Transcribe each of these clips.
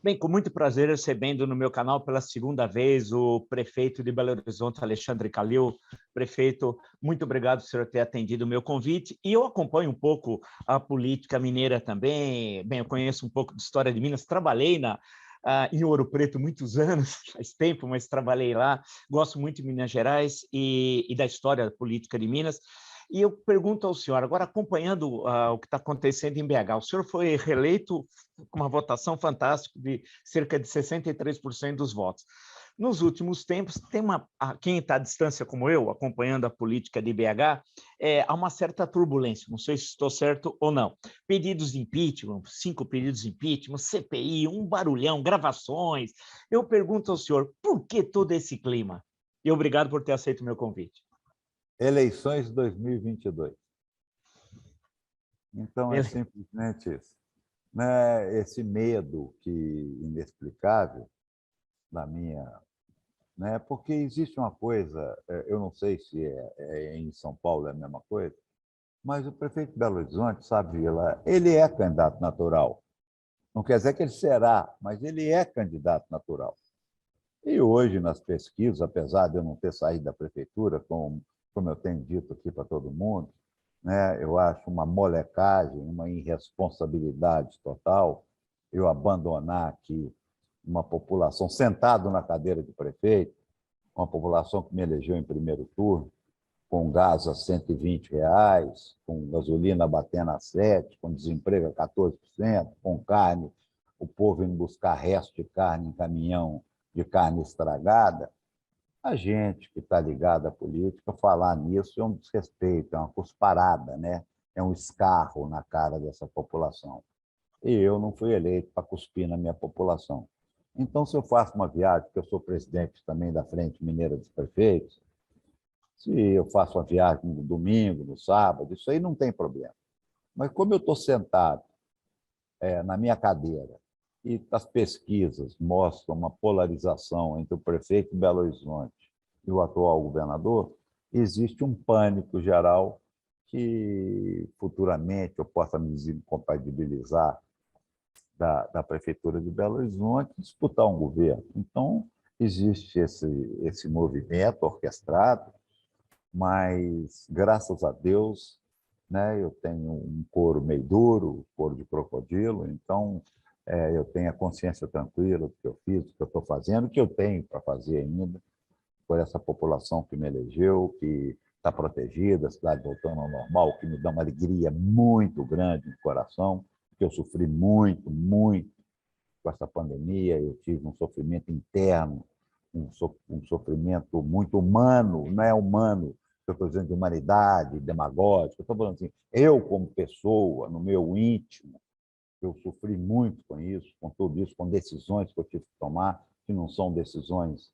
Bem, com muito prazer recebendo no meu canal pela segunda vez o prefeito de Belo Horizonte, Alexandre Calil. Prefeito, muito obrigado por senhor ter atendido o meu convite. E eu acompanho um pouco a política mineira também. Bem, eu conheço um pouco de história de Minas, trabalhei em Ouro Preto muitos anos, faz tempo, mas trabalhei lá. Gosto muito de Minas Gerais e da história política de Minas. E eu pergunto ao senhor, agora acompanhando o que está acontecendo em BH, o senhor foi reeleito com uma votação fantástica de cerca de 63% dos votos. Nos últimos tempos, quem está à distância como eu, acompanhando a política de BH, há uma certa turbulência, não sei se estou certo ou não. Pedidos de impeachment, 5 pedidos de impeachment, CPI, um barulhão, gravações. Eu pergunto ao senhor, por que todo esse clima? E obrigado por ter aceito o meu convite. Eleições 2022. Então, é Ele... simplesmente isso. Né? Esse medo inexplicável da minha... Né? Porque existe uma coisa, eu não sei se em São Paulo é a mesma coisa, mas o prefeito de Belo Horizonte, sabe, ele é candidato natural. Não quer dizer que ele será, mas ele é candidato natural. E hoje, nas pesquisas, apesar de eu não ter saído da prefeitura, como eu tenho dito aqui para todo mundo, né, eu acho uma molecagem, uma irresponsabilidade total eu abandonar aqui uma população sentado na cadeira de prefeito, uma população que me elegeu em primeiro turno, com gás a R$ 120, com gasolina batendo a 7, com desemprego a 14%, com carne, o povo indo buscar resto de carne em caminhão de carne estragada. A gente que está ligado à política, falar nisso é um desrespeito, é uma cusparada, né? É um escarro na cara dessa população. E eu não fui eleito para cuspir na minha população. Então, se eu faço uma viagem, porque eu sou presidente também da Frente Mineira dos Prefeitos, se eu faço uma viagem no domingo, no sábado, isso aí não tem problema. Mas como eu estou sentado na minha cadeira e as pesquisas mostram uma polarização entre o prefeito de Belo Horizonte e o atual governador, existe um pânico geral que futuramente eu possa me desincompatibilizar da Prefeitura de Belo Horizonte e disputar um governo. Então, existe esse movimento orquestrado, mas, graças a Deus, né, eu tenho um couro meio duro, couro de crocodilo, então eu tenho a consciência tranquila do que eu fiz, do que eu estou fazendo, do que eu tenho para fazer ainda, por essa população que me elegeu, que está protegida, a cidade voltando ao normal, que me dá uma alegria muito grande no coração, porque eu sofri muito, muito com essa pandemia, eu tive um sofrimento interno, um sofrimento muito humano, não é humano, eu estou dizendo de humanidade, demagógico, eu estou falando assim, eu como pessoa, no meu íntimo, eu sofri muito com isso, com tudo isso, com decisões que eu tive que tomar, que não são decisões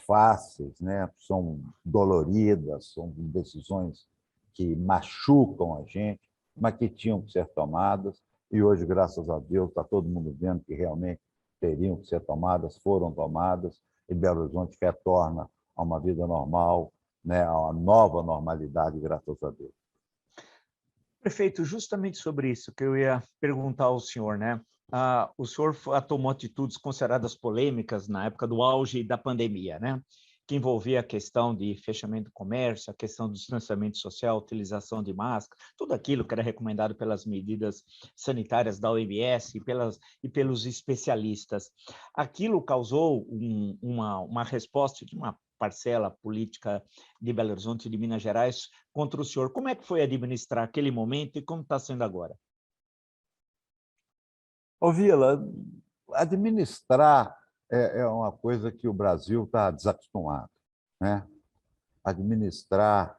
fáceis, né? São doloridas, são decisões que machucam a gente, mas que tinham que ser tomadas, e hoje, graças a Deus, está todo mundo vendo que realmente teriam que ser tomadas, foram tomadas, e Belo Horizonte retorna a uma vida normal, né? A uma nova normalidade, graças a Deus. Prefeito, justamente sobre isso que eu ia perguntar ao senhor, né? O senhor tomou atitudes consideradas polêmicas na época do auge da pandemia, né? Que envolvia a questão de fechamento do comércio, a questão do distanciamento social, utilização de máscara, tudo aquilo que era recomendado pelas medidas sanitárias da OMS e pelos especialistas. Aquilo causou uma resposta de uma parcela política de Belo Horizonte e de Minas Gerais contra o senhor. Como é que foi administrar aquele momento e como está sendo agora? Ô, Vila, administrar é uma coisa que o Brasil está desacostumado, né? Administrar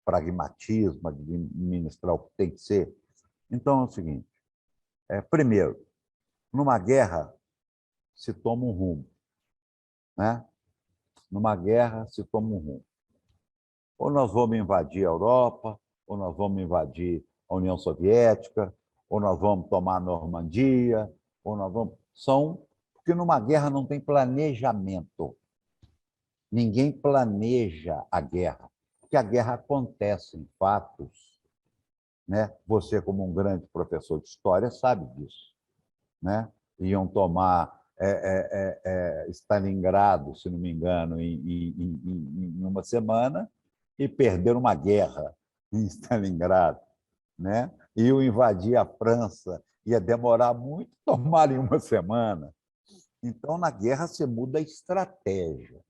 pragmatismo, administrar o que tem que ser. Então, é o seguinte, primeiro, numa guerra se toma um rumo, né? Numa guerra se toma um rumo. Ou nós vamos invadir a Europa, ou nós vamos invadir a União Soviética, ou nós vamos tomar a Normandia, ou nós vamos... Porque numa guerra não tem planejamento. Ninguém planeja a guerra, porque a guerra acontece em fatos, né? Você, como um grande professor de história, sabe disso, né? iam tomar Stalingrado, se não me engano, em uma semana, e perderam uma guerra em Stalingrado, né? Iam invadir a França, ia demorar muito, tomaram em uma semana. Então, na guerra, você muda a estratégia.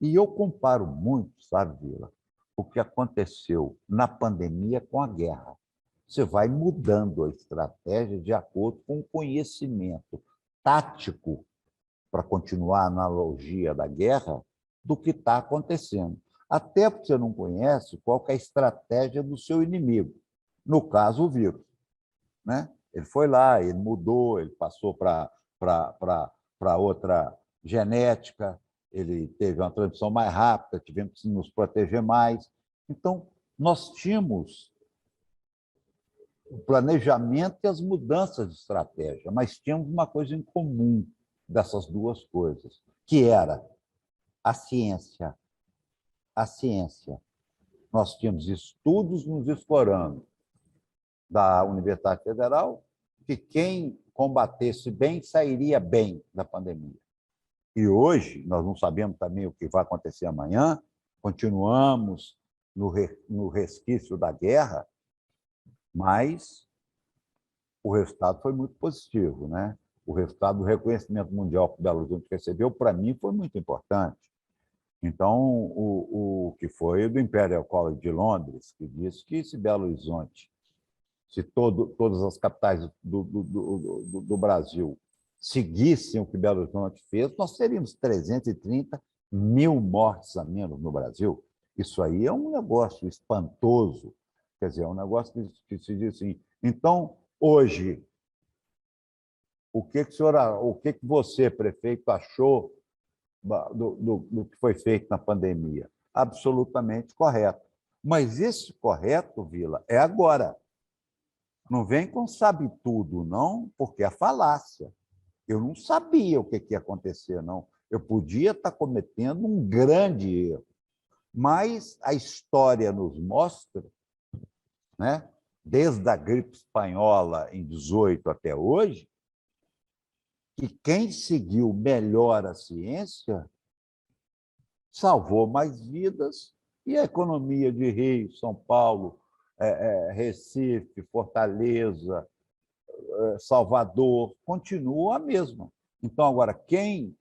E eu comparo muito, sabe, Vila, o que aconteceu na pandemia com a guerra. Você vai mudando a estratégia de acordo com o conhecimento tático, para continuar a analogia da guerra, do que está acontecendo. Até porque você não conhece qual que é a estratégia do seu inimigo. No caso, o vírus, né? Ele foi lá, ele mudou, ele passou para outra genética, ele teve uma transmissão mais rápida, tivemos que nos proteger mais. Então, nós tínhamos o planejamento e as mudanças de estratégia, mas tínhamos uma coisa em comum dessas duas coisas, que era a ciência. A ciência. Nós tínhamos estudos nos escorando da Universidade Federal que quem combatesse bem sairia bem da pandemia. E hoje, nós não sabemos também o que vai acontecer amanhã, continuamos no resquício da guerra, mas o resultado foi muito positivo, né? O resultado do reconhecimento mundial que Belo Horizonte recebeu, para mim, foi muito importante. Então, o que foi do Imperial College de Londres, que disse que se Belo Horizonte, se todas as capitais do Brasil seguissem o que Belo Horizonte fez, nós teríamos 330 mil mortes a menos no Brasil. Isso aí é um negócio espantoso. Quer dizer, é um negócio que se diz assim. Então, hoje, o que você, prefeito, achou do que foi feito na pandemia? Absolutamente correto. Mas esse correto, Vila, é agora. Não vem com sabe tudo, não, porque é falácia. Eu não sabia o que ia acontecer, não. Eu podia estar cometendo um grande erro. Mas a história nos mostra, né, desde a gripe espanhola em 18 até hoje, que quem seguiu melhor a ciência salvou mais vidas e a economia de Rio, São Paulo, Recife, Fortaleza, Salvador continua a mesma. Então, agora, quem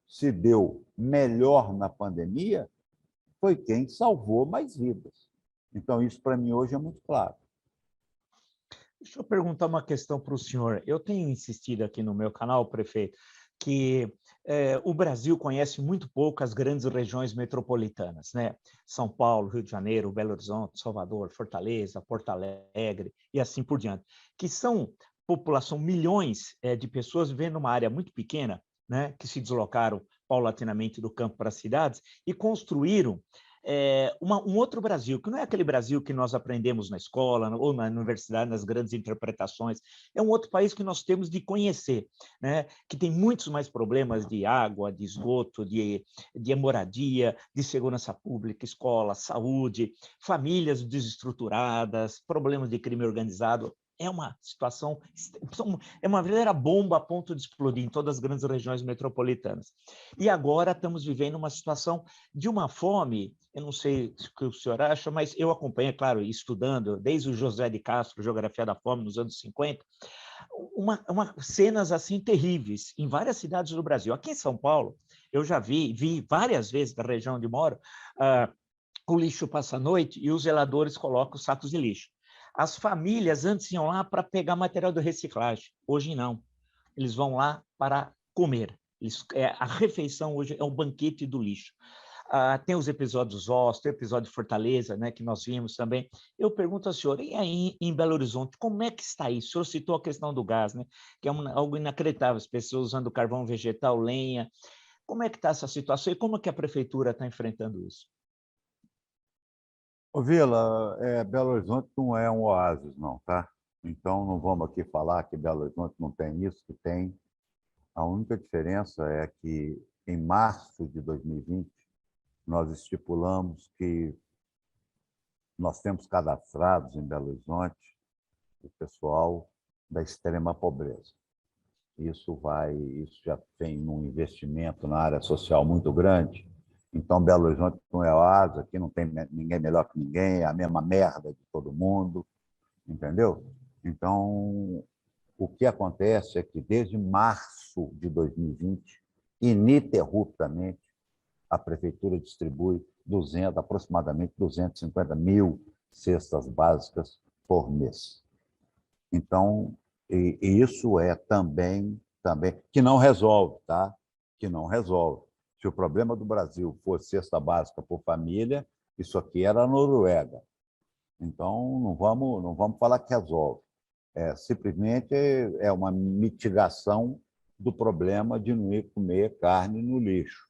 se deu melhor na pandemia foi quem salvou mais vidas. Então, isso para mim hoje é muito claro. Deixa eu perguntar uma questão para o senhor. Eu tenho insistido aqui no meu canal, prefeito, que o Brasil conhece muito pouco as grandes regiões metropolitanas, né? São Paulo, Rio de Janeiro, Belo Horizonte, Salvador, Fortaleza, Porto Alegre e assim por diante, que são população, milhões de pessoas vivendo numa área muito pequena, né? Que se deslocaram paulatinamente do campo para as cidades e construíram um outro Brasil, que não é aquele Brasil que nós aprendemos na escola ou na universidade, nas grandes interpretações. É um outro país que nós temos de conhecer, né? Que tem muitos mais problemas de água, de esgoto, de moradia, de segurança pública, escola, saúde, famílias desestruturadas, problemas de crime organizado. É uma situação, é uma verdadeira bomba a ponto de explodir em todas as grandes regiões metropolitanas. E agora estamos vivendo uma situação de uma fome, eu não sei o que o senhor acha, mas eu acompanho, é claro, estudando, desde o José de Castro, Geografia da Fome, nos anos 50, cenas assim terríveis em várias cidades do Brasil. Aqui em São Paulo, eu já vi várias vezes da região onde moro, o lixo passa a noite e os zeladores colocam os sacos de lixo. As famílias antes iam lá para pegar material de reciclagem, hoje não. Eles vão lá para comer. A refeição hoje é o banquete do lixo. Tem os episódios Oz, tem o episódio de Fortaleza, né, que nós vimos também. Eu pergunto ao senhor, e aí em Belo Horizonte, como é que está isso? O senhor citou a questão do gás, né, que é algo inacreditável, as pessoas usando carvão vegetal, lenha. Como é que está essa situação e como é que a prefeitura está enfrentando isso? Ô, Vila, Belo Horizonte não é um oásis, não, tá? Então, não vamos aqui falar que Belo Horizonte não tem isso, que tem. A única diferença é que, em março de 2020, nós estipulamos que nós temos cadastrados em Belo Horizonte o pessoal da extrema pobreza. Isso já tem um investimento na área social muito grande. Então, Belo Horizonte não é oásis, aqui não tem ninguém melhor que ninguém, é a mesma merda de todo mundo, entendeu? Então, o que acontece é que, desde março de 2020, ininterruptamente, a Prefeitura distribui aproximadamente 250 mil cestas básicas por mês. Então, isso é também que não resolve, tá? Que não resolve. Se o problema do Brasil fosse cesta básica por família, isso aqui era a Noruega. Então, não vamos falar que resolve. Simplesmente é uma mitigação do problema de não ir comer carne no lixo.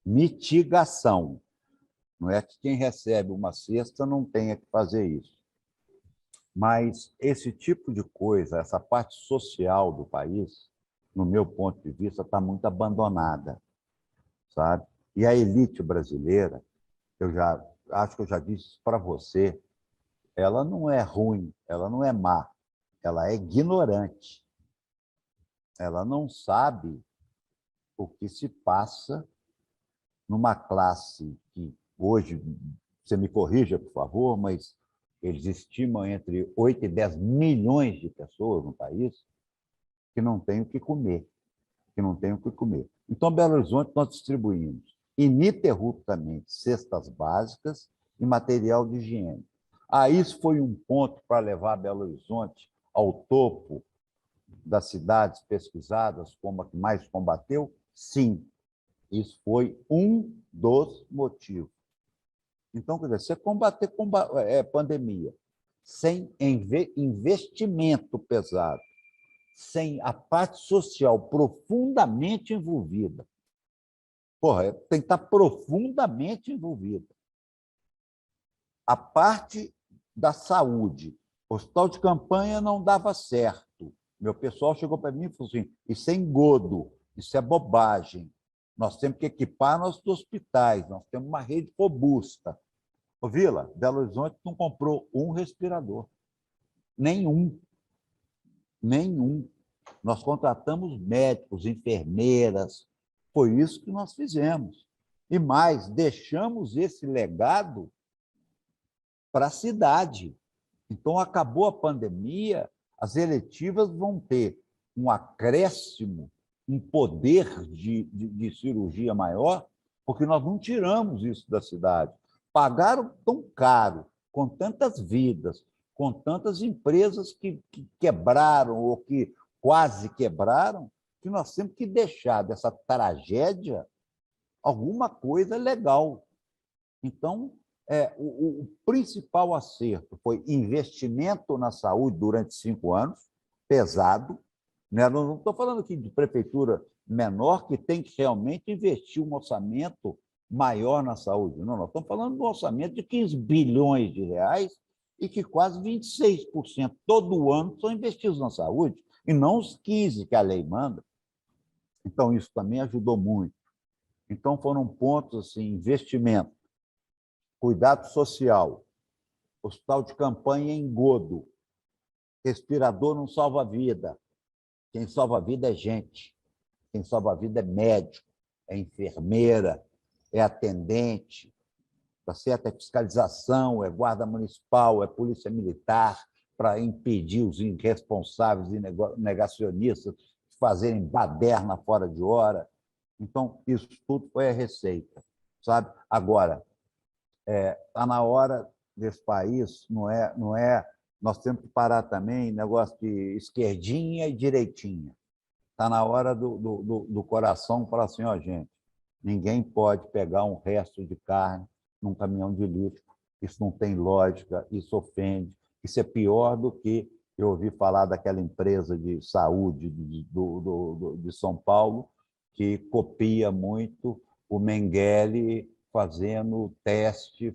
Mitigação. Não é que quem recebe uma cesta não tenha que fazer isso. Mas esse tipo de coisa, essa parte social do país, no meu ponto de vista, está muito abandonada, sabe? E a elite brasileira, acho que eu já disse para você, ela não é ruim, ela não é má, ela é ignorante. Ela não sabe o que se passa numa classe que hoje, você me corrija, por favor, mas eles estimam entre 8 e 10 milhões de pessoas no país que não têm o que comer, que não têm o que comer. Então, Belo Horizonte, nós distribuímos ininterruptamente cestas básicas e material de higiene. Isso foi um ponto para levar Belo Horizonte ao topo das cidades pesquisadas como a que mais combateu? Sim, isso foi um dos motivos. Então, quer dizer, você combater pandemia sem investimento pesado, sem a parte social profundamente envolvida, tem que estar profundamente envolvida. A parte da saúde, o hospital de campanha não dava certo. Meu pessoal chegou para mim e falou assim: isso é engodo, isso é bobagem. Nós temos que equipar nossos hospitais, nós temos uma rede robusta. Ô, Vila, Belo Horizonte não comprou um respirador. Nenhum. Nenhum. Nós contratamos médicos, enfermeiras. Foi isso que nós fizemos. E mais, deixamos esse legado para a cidade. Então, acabou a pandemia, as eletivas vão ter um acréscimo, um poder de cirurgia maior, porque nós não tiramos isso da cidade. Pagaram tão caro, com tantas vidas, com tantas empresas que quebraram ou que quase quebraram, que nós temos que deixar dessa tragédia alguma coisa legal. Então, o principal acerto foi investimento na saúde durante 5 anos, pesado. Né? Não estou falando aqui de prefeitura menor que tem que realmente investir um orçamento maior na saúde. Não, nós estamos falando de um orçamento de 15 bilhões de reais e que quase 26% todo ano são investidos na saúde, e não os 15% que a lei manda. Então, isso também ajudou muito. Então, foram pontos assim, investimento, cuidado social, hospital de campanha em engodo, respirador não salva a vida. Quem salva a vida é gente. Quem salva a vida é médico, é enfermeira, é atendente, tá certo? É fiscalização, é guarda municipal, é polícia militar, para impedir os irresponsáveis e negacionistas de fazerem baderna fora de hora. Então, isso tudo foi a receita, sabe? Agora, está na hora desse país, não é, nós temos que parar também negócio de esquerdinha e direitinha. Está na hora do coração falar assim: ó, gente, ninguém pode pegar um resto de carne num caminhão de lixo. Isso não tem lógica, isso ofende. Isso é pior do que eu ouvi falar daquela empresa de saúde de São Paulo, que copia muito o Mengele fazendo teste,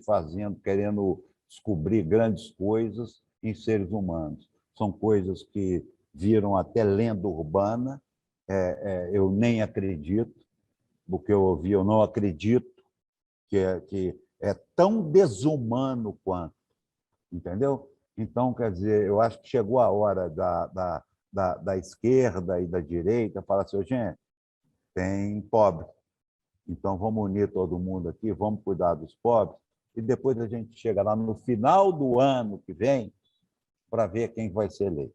querendo descobrir grandes coisas em seres humanos. São coisas que viram até lenda urbana. Eu nem acredito, porque eu ouvi, eu não acredito que é tão desumano quanto, entendeu? Então, quer dizer, eu acho que chegou a hora da esquerda e da direita, fala assim, gente, tem pobre, então vamos unir todo mundo aqui, vamos cuidar dos pobres, e depois a gente chega lá no final do ano que vem para ver quem vai ser eleito.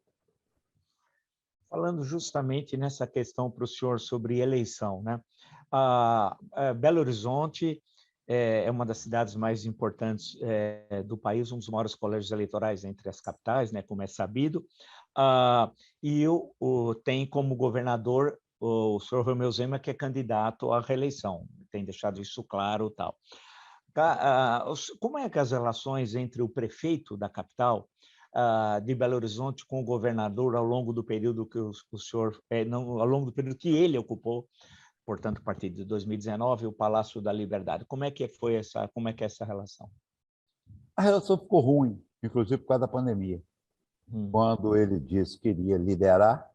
Falando justamente nessa questão para o senhor sobre eleição, né? Belo Horizonte é uma das cidades mais importantes do país, um dos maiores colégios eleitorais entre as capitais, né, como é sabido, e tem como governador o senhor Romeu Zema, que é candidato à reeleição, tem deixado isso claro, tal. Como é que as relações entre o prefeito da capital de Belo Horizonte com o governador ao longo do período que o senhor, ao longo do período que ele ocupou, portanto, a partir de 2019, o Palácio da Liberdade. Como é que foi como é que é essa relação? A relação ficou ruim, inclusive por causa da pandemia. Quando ele disse que iria liderar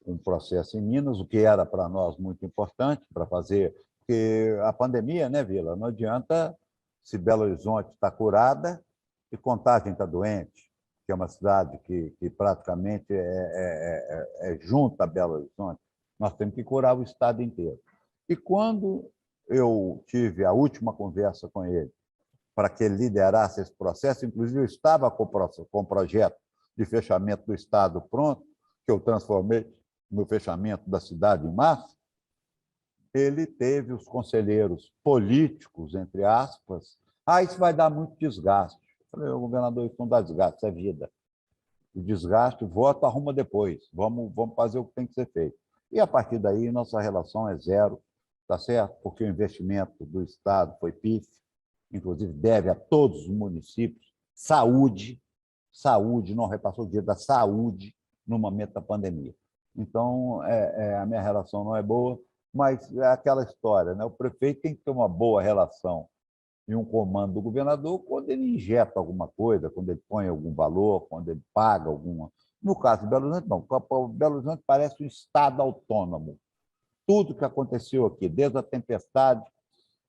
um processo em Minas, o que era para nós muito importante para fazer, porque a pandemia, né, Vila, não adianta se Belo Horizonte está curada e Contagem está doente, que é uma cidade que praticamente é junto a Belo Horizonte. Nós temos que curar o estado inteiro. E quando eu tive a última conversa com ele, para que ele liderasse esse processo, inclusive eu estava com o projeto de fechamento do estado pronto, que eu transformei no fechamento da cidade em março, ele teve os conselheiros políticos, entre aspas, isso vai dar muito desgaste. Eu falei, governador, isso não dá desgaste, isso é vida. O desgaste, voto arruma depois, vamos fazer o que tem que ser feito. E, a partir daí, nossa relação é zero, tá certo? Porque o investimento do Estado foi pífio, inclusive deve a todos os municípios, saúde, não repassou o dinheiro da saúde no momento da pandemia. Então, a minha relação não é boa, mas é aquela história, né? O prefeito tem que ter uma boa relação e um comando do governador quando ele injeta alguma coisa, quando ele põe algum valor, quando ele paga alguma... No caso de Belo Horizonte, não. Belo Horizonte parece um estado autônomo. Tudo que aconteceu aqui, desde a tempestade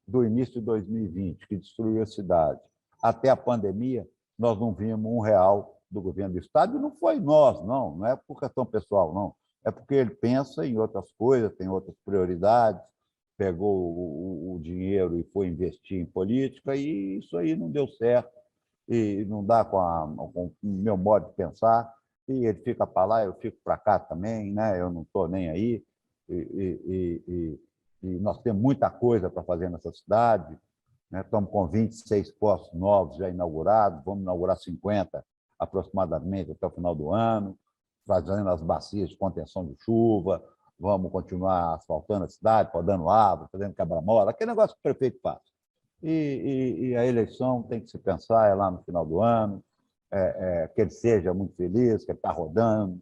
do início de 2020, que destruiu a cidade, até a pandemia, nós não vimos R$1 do governo do estado, e não foi nós, não é por questão pessoal, não. É porque ele pensa em outras coisas, tem outras prioridades, pegou o dinheiro e foi investir em política, e isso aí não deu certo, e não dá com o meu modo de pensar, e ele fica para lá, eu fico para cá também, né? Eu não estou nem aí, e nós temos muita coisa para fazer nessa cidade, né? Estamos com 26 postos novos já inaugurados, vamos inaugurar 50 aproximadamente até o final do ano, fazendo as bacias de contenção de chuva, vamos continuar asfaltando a cidade, podando árvore, fazendo quebra-mola, aquele negócio que o prefeito faz. E a eleição tem que se pensar, é lá no final do ano, que ele seja muito feliz, que ele está rodando,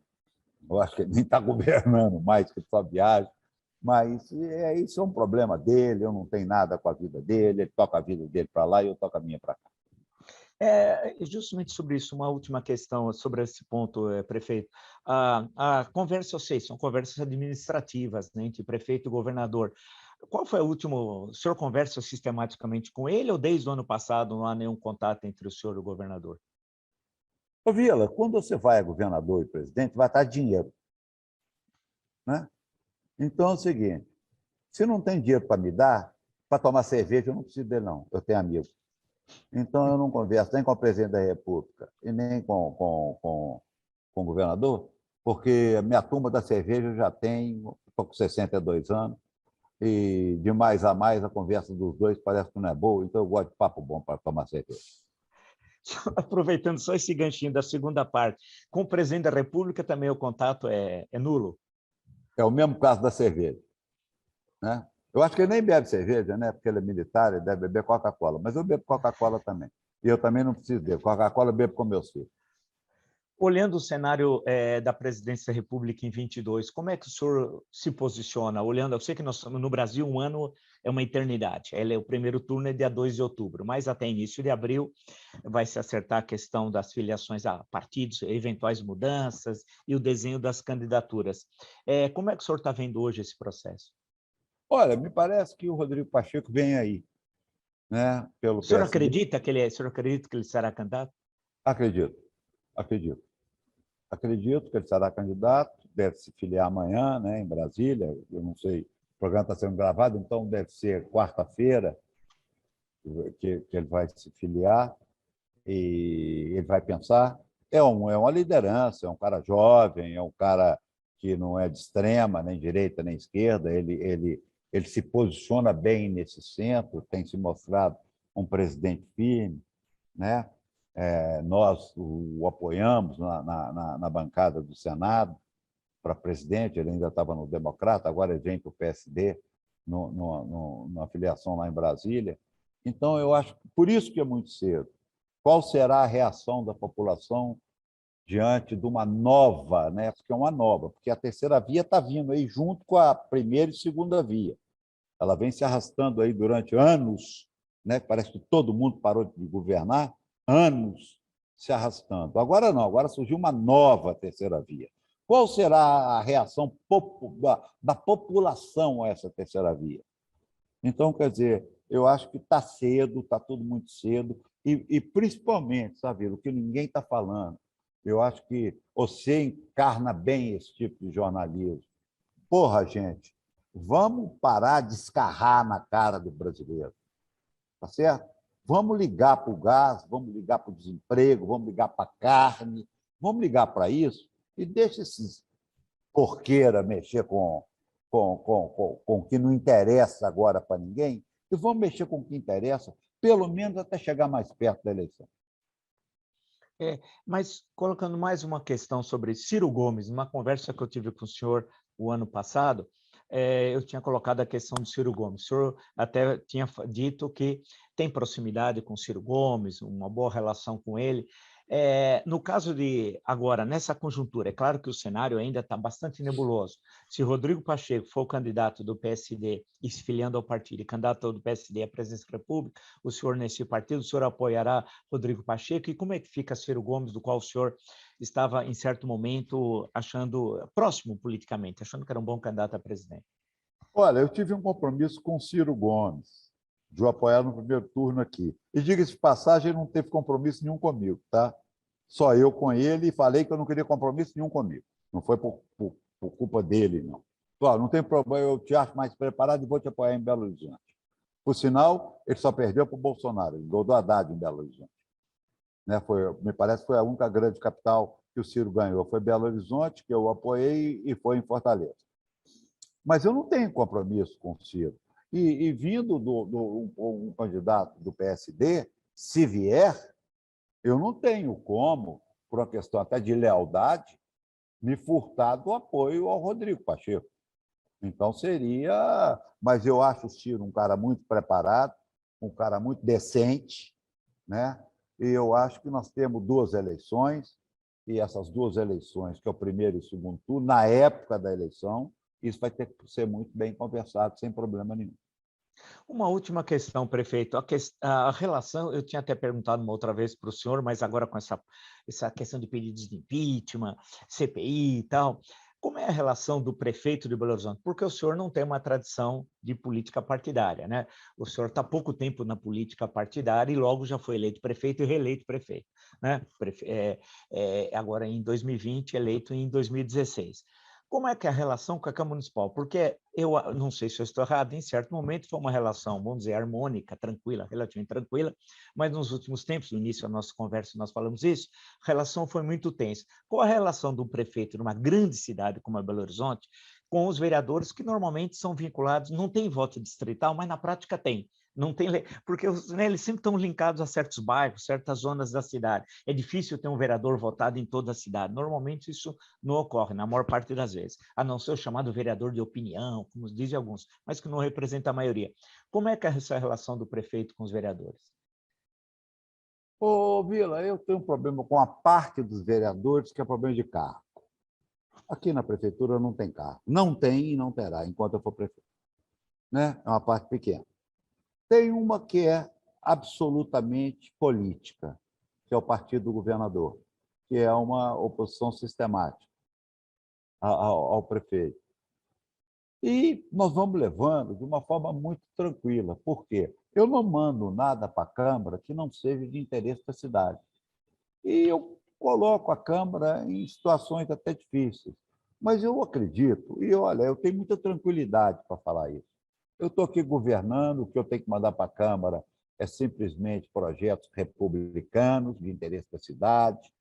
eu acho que ele nem está governando mais, que ele só viaja, mas isso é um problema dele, eu não tenho nada com a vida dele, ele toca a vida dele para lá e eu toco a minha para cá. Justamente sobre isso, uma última questão sobre esse ponto, prefeito. A conversa, eu sei, são conversas administrativas, né, entre prefeito e governador. Qual foi o último? O senhor conversa sistematicamente com ele ou desde o ano passado não há nenhum contato entre o senhor e o governador? Ô, Vila, quando você vai a governador e presidente, vai estar dinheiro, né? Então é o seguinte, se não tem dinheiro para me dar, para tomar cerveja, eu não preciso dele, não. Eu tenho amigo. Então, eu não converso nem com o presidente da República e nem com o governador, porque a minha turma da cerveja eu já tenho, estou com 62 anos, e de mais a mais a conversa dos dois parece que não é boa, então eu gosto de papo bom para tomar cerveja. Aproveitando só esse ganchinho da segunda parte, com o presidente da República também o contato é nulo? É o mesmo caso da cerveja, né? Eu acho que ele nem bebe cerveja, né? Porque ele é militar, ele deve beber Coca-Cola, mas eu bebo Coca-Cola também. E eu também não preciso dele. Coca-Cola eu bebo com meus filhos. Olhando o cenário da presidência da República em 22, como é que o senhor se posiciona? Olhando, eu sei que nós estamos no Brasil, um ano é uma eternidade. O primeiro turno é dia 2 de outubro, mas até início de abril vai se acertar a questão das filiações a partidos, eventuais mudanças e o desenho das candidaturas. Como é que o senhor está vendo hoje esse processo? Olha, me parece que o Rodrigo Pacheco vem aí, né? Pelo O senhor PSD. acredita que ele será candidato? Acredito, acredito. Acredito que ele será candidato, deve se filiar amanhã, né, em Brasília. Eu não sei, o programa está sendo gravado, então deve ser quarta-feira que ele vai se filiar e ele vai pensar. É uma liderança, é um cara jovem, é um cara que não é de extrema, nem direita, nem esquerda. Ele se posiciona bem nesse centro, tem se mostrado um presidente firme, né? Nós o apoiamos na bancada do Senado para presidente, ele ainda estava no Democrata, agora ele vem para o PSD, na filiação lá em Brasília. Então, eu acho que por isso que é muito cedo. Qual será a reação da população diante de uma nova, né? Porque é uma nova, porque a terceira via está vindo aí junto com a primeira e segunda via. Ela vem se arrastando aí durante anos, né? Parece que todo mundo parou de governar, anos se arrastando. Agora não, agora surgiu uma nova terceira via. Qual será a reação da população a essa terceira via? Então, quer dizer, eu acho que está cedo, está tudo muito cedo, e principalmente, sabe, o que ninguém está falando, eu acho que você encarna bem esse tipo de jornalismo. Porra, gente, vamos parar de escarrar na cara do brasileiro, tá certo? Vamos ligar para o gás, vamos ligar para o desemprego, vamos ligar para a carne, vamos ligar para isso e deixa esses porqueira mexer com o que não interessa agora para ninguém e vamos mexer com o que interessa, pelo menos até chegar mais perto da eleição. Mas colocando mais uma questão sobre Ciro Gomes, numa conversa que eu tive com o senhor o ano passado, eu tinha colocado a questão do Ciro Gomes. O senhor até tinha dito que tem proximidade com o Ciro Gomes, uma boa relação com ele. No caso de agora, nessa conjuntura, é claro que o cenário ainda está bastante nebuloso. Se Rodrigo Pacheco for o candidato do PSD e se filiando ao partido, e candidato do PSD à presidência da República, o senhor nesse partido, o senhor apoiará Rodrigo Pacheco? E como é que fica Ciro Gomes, do qual o senhor estava, em certo momento, achando próximo politicamente, achando que era um bom candidato a presidente? Olha, eu tive um compromisso com o Ciro Gomes, de o apoiar no primeiro turno aqui. E, diga-se de passagem, ele não teve compromisso nenhum comigo, tá? Só eu com ele e falei que eu não queria compromisso nenhum comigo. Não foi por culpa dele, não. Claro, não tem problema, eu te acho mais preparado e vou te apoiar em Belo Horizonte. Por sinal, ele só perdeu para o Bolsonaro, ele ganhou do Haddad em Belo Horizonte. Né? Me parece que foi a única grande capital que o Ciro ganhou. Foi Belo Horizonte, que eu apoiei, e foi em Fortaleza. Mas eu não tenho compromisso com o Ciro. E vindo um candidato do PSD, se vier, eu não tenho como, por uma questão até de lealdade, me furtar do apoio ao Rodrigo Pacheco. Então seria. Mas eu acho o Ciro um cara muito preparado, um cara muito decente, né? E eu acho que nós temos duas eleições, e essas duas eleições, que é o primeiro e o segundo turno, na época da eleição, isso vai ter que ser muito bem conversado, sem problema nenhum. Uma última questão, prefeito. A relação, eu tinha até perguntado uma outra vez para o senhor, mas agora com essa questão de pedidos de impeachment, CPI e tal, como é a relação do prefeito de Belo Horizonte? Porque o senhor não tem uma tradição de política partidária, né? O senhor está há pouco tempo na política partidária e logo já foi eleito prefeito e reeleito prefeito, né? Agora em 2020, eleito em 2016. Como é que é a relação com a Câmara Municipal? Porque eu não sei se eu estou errado, em certo momento foi uma relação, vamos dizer, harmônica, tranquila, relativamente tranquila, mas nos últimos tempos, no início da nossa conversa, nós falamos isso, a relação foi muito tensa. Qual a relação do prefeito numa grande cidade como a Belo Horizonte com os vereadores que normalmente são vinculados, não tem voto distrital, mas na prática tem. Não tem, porque né, eles sempre estão linkados a certos bairros, certas zonas da cidade. É difícil ter um vereador votado em toda a cidade. Normalmente isso não ocorre, na maior parte das vezes, a não ser o chamado vereador de opinião, como dizem alguns, mas que não representa a maioria. Como é que é essa relação do prefeito com os vereadores? Ô, Vila, eu tenho um problema com a parte dos vereadores, que é problema de carro. Aqui na prefeitura não tem carro. Não tem e não terá, enquanto eu for prefeito. Né? É uma parte pequena. Tem uma que é absolutamente política, que é o partido do governador, que é uma oposição sistemática ao prefeito. E nós vamos levando de uma forma muito tranquila. Por quê? Eu não mando nada para a Câmara que não seja de interesse da cidade. E eu coloco a Câmara em situações até difíceis. Mas eu acredito, e olha, eu tenho muita tranquilidade para falar isso. Eu estou aqui governando, o que eu tenho que mandar para a Câmara é simplesmente projetos republicanos, de interesse da cidade.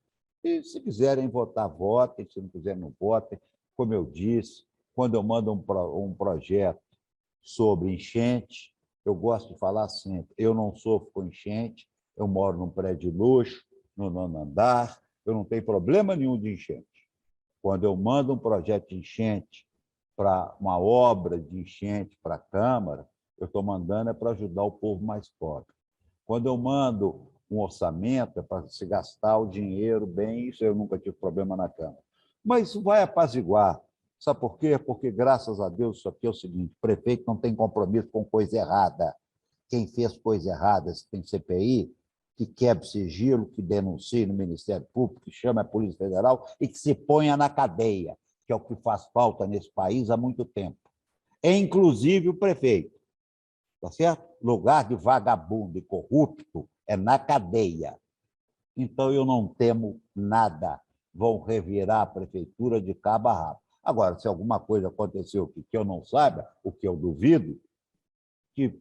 E se quiserem votar, votem, se não quiserem, não votem. Como eu disse, quando eu mando um projeto sobre enchente, eu gosto de falar sempre, eu não sofro com enchente, eu moro num prédio de luxo, no 9º andar, eu não tenho problema nenhum de enchente. Quando eu mando um projeto de enchente para uma obra de enchente para a Câmara, eu estou mandando para ajudar o povo mais pobre. Quando eu mando um orçamento, é para se gastar o dinheiro bem, isso eu nunca tive problema na Câmara. Mas isso vai apaziguar. Sabe por quê? Porque, graças a Deus, isso aqui é o seguinte, o prefeito não tem compromisso com coisa errada. Quem fez coisa errada, se tem CPI, que quebre sigilo, que denuncie no Ministério Público, que chame a Polícia Federal e que se ponha na cadeia, que é o que faz falta nesse país há muito tempo. É inclusive o prefeito, tá certo? Lugar de vagabundo e corrupto é na cadeia. Então, eu não temo nada. Vão revirar a prefeitura de cabo a rabo. Agora, se alguma coisa aconteceu que eu não saiba, o que eu duvido, que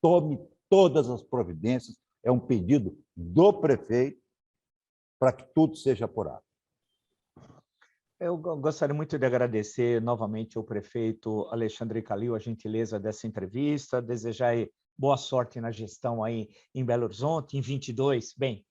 tome todas as providências, é um pedido do prefeito para que tudo seja apurado. Eu gostaria muito de agradecer novamente ao prefeito Alexandre Calil a gentileza dessa entrevista, desejar boa sorte na gestão aí em Belo Horizonte, em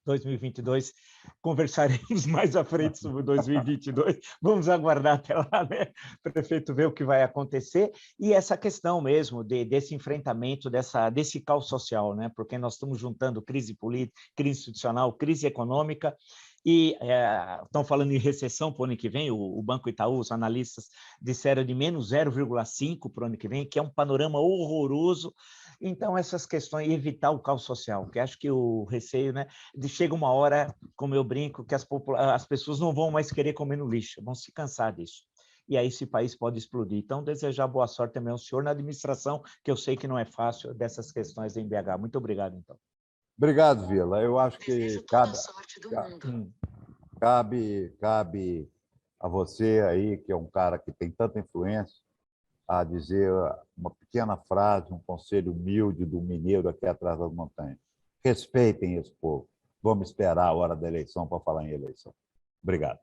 2022, conversaremos mais à frente sobre 2022, vamos aguardar até lá, né, prefeito, ver o que vai acontecer, e essa questão mesmo desse enfrentamento, desse caos social, né, porque nós estamos juntando crise política, crise institucional, crise econômica, e estão falando em recessão para o ano que vem, o Banco Itaú, os analistas disseram de menos 0,5% para o ano que vem, que é um panorama horroroso. Então, essas questões, evitar o caos social, que acho que o receio, né, chega uma hora, como eu brinco, que as pessoas não vão mais querer comer no lixo, vão se cansar disso. E aí esse país pode explodir. Então, desejar boa sorte também ao senhor na administração, que eu sei que não é fácil dessas questões em BH. Muito obrigado, então. Obrigado, Vila. Eu acho que cabe a você aí, que é um cara que tem tanta influência, a dizer uma pequena frase, um conselho humilde do mineiro aqui atrás das montanhas. Respeitem esse povo. Vamos esperar a hora da eleição para falar em eleição. Obrigado.